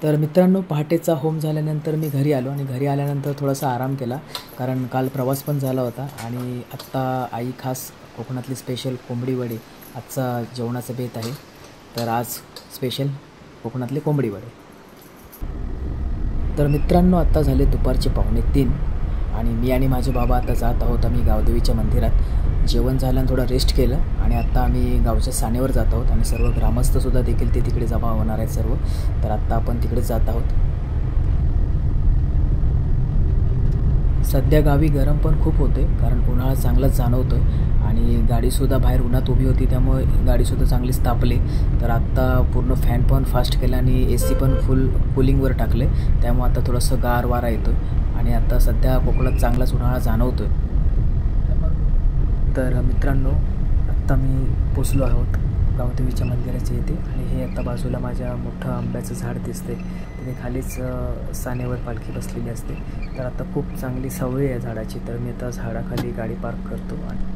तर मित्रांनो, पहाटेचा होम झाल्यानंतर मी घरी आलो आणि घरी आल्यानंतर थोडासा आराम केला, कारण काल प्रवास पण झाला होता. आणि आत्ता आई खास कोकणातली स्पेशल कोंबडी वडे आजचा जेवणाचा बेत आहे. तर आज स्पेशल कोकणातले कोंबडी वडे. तर मित्रांनो, आत्ता झाले दुपारचे 2:45 आणि मी आणि माझे बाबा आता जात आहोत आम्ही गावदेवीच्या मंदिरात. जेवण झाल्यानं थोडं रेस्ट केलं आणि आत्ता आम्ही गावच्या सानेवर जात आहोत आणि सर्व ग्रामस्थसुद्धा देखील ते तिकडे जमा होणार आहेत सर्व. तर आत्ता आपण तिकडेच जात आहोत. सध्या गावी गरम पण खूप होते, कारण उन्हाळा चांगलाच जाणवतो आहे आणि गाडीसुद्धा बाहेर उन्हात उभी होती, त्यामुळे गाडीसुद्धा चांगलीच तापली. तर आत्ता पूर्ण फॅन पण फास्ट केला आणि AC पण फुल कूलिंगवर टाकले, त्यामुळे आता थोडंसं गार वारा येतो आणि आता सध्या कोकणात चांगलाच उन्हाळा जाणवतो आहे. तर मित्रांनो, आत्ता मी पोचलो आहोत गावदेवीच्या मंदिराच्या इथे आणि हे आता बाजूला माझ्या मोठं आंब्याचं झाड दिसते, तिथे खालीच सानेवर पालखी बसलेली असते. तर आता खूप चांगली सवय आहे झाडाची, तर मी आता झाडाखाली गाडी पार्क करतो. आणि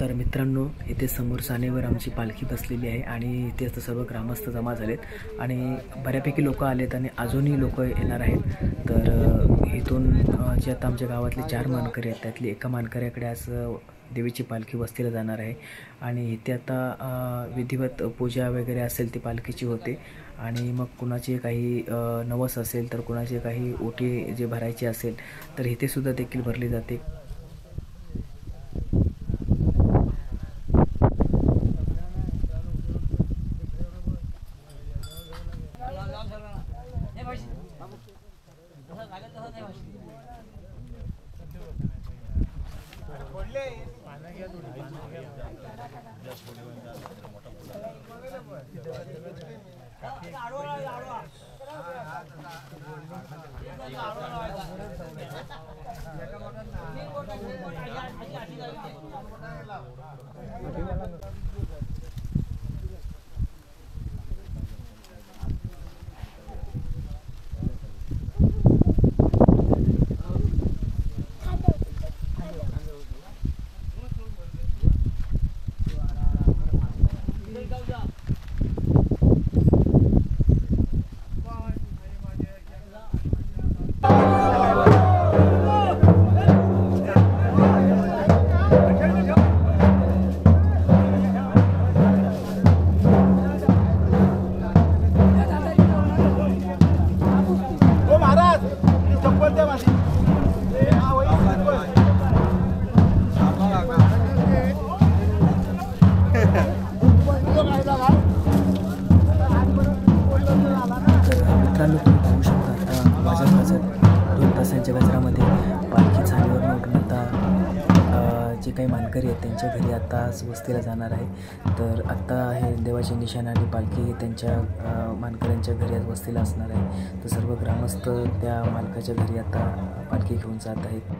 तर मित्रांनो, इथे समोर सानेवर आमची पालखी बसलेली आहे आणि इथे आता सर्व ग्रामस्थ जमा झालेत आणि बऱ्यापैकी लोक आलेत आणि अजूनही लोक येणार आहेत. तर इथून जे आता आमच्या गावातले 4 मानकरी आहेत, त्यातली एका मानकऱ्याकडे आज देवीची पालखी वस्तीला जाणार आहे आणि इथे आता विधिवत पूजा वगैरे असेल ती पालखीची होते. आणि मग कुणाचे काही नवस असेल तर कुणाचे काही ओटी जे भरायची असेल तर इथे सुद्धा देखील भरली जाते. गजरामध्ये पालखी झालीवर उठून आता जे काही मानकरी आहेत त्यांच्या घरी आता वस्तीला जाणार आहे. तर आत्ता हे देवाची निशाणाने पालखी त्यांच्या मानकऱ्यांच्या घरी आज वस्तीला असणार आहे. तर सर्व ग्रामस्थ त्या मालकाच्या घरी आता पालखी घेऊन जात आहेत.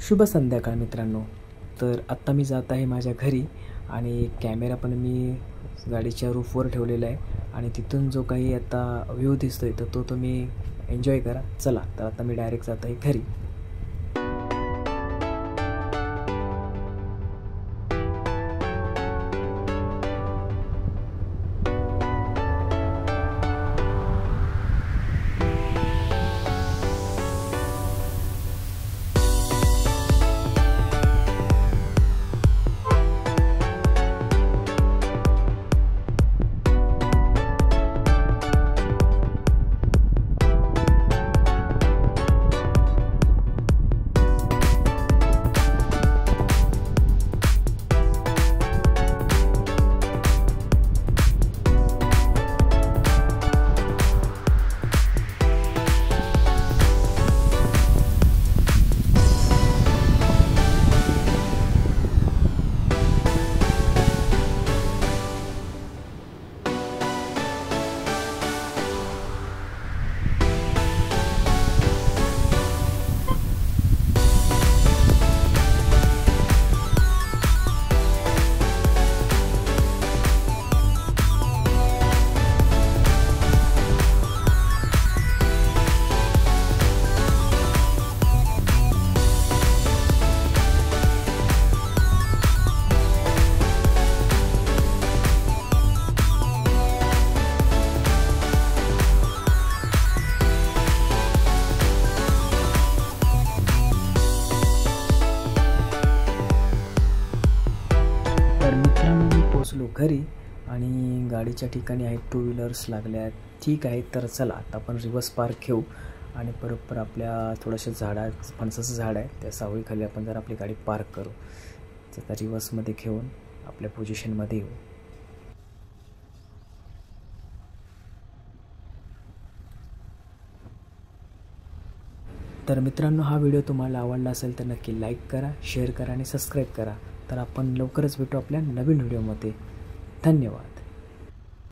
शुभ संध्याकाळ मित्रांनो. तर आत्ता मी जात आहे माझ्या घरी आणि कॅमेरा पण मी गाडीच्या रूफवर ठेवलेला आहे आणि तिथून जो काही आता व्ह्यू दिसतोय तर तो तुम्ही एन्जॉय करा. चला, तर आता मी डायरेक्ट जात आहे घरी. घरी आणि गाडीच्या ठिकाणी आहेत टू व्हीलर्स लागल्या आहेत. ठीक आहे, तर चला आता आपण रिवर्स पार्क घेऊ आणि बरोबर आपल्या थोडंसं फणसाचं झाड आहे त्या सावळीखाली आपण जर आपली गाडी पार्क करू. तर रिवर्समध्ये घेऊन आपल्या पोझिशनमध्ये येऊ. तर मित्रांनो, हा व्हिडिओ तुम्हाला आवडला असेल तर नक्की लाईक करा, शेअर करा आणि सबस्क्राईब करा. तर आपण लवकरच भेटू आपल्या नवीन व्हिडिओमध्ये. धन्यवाद.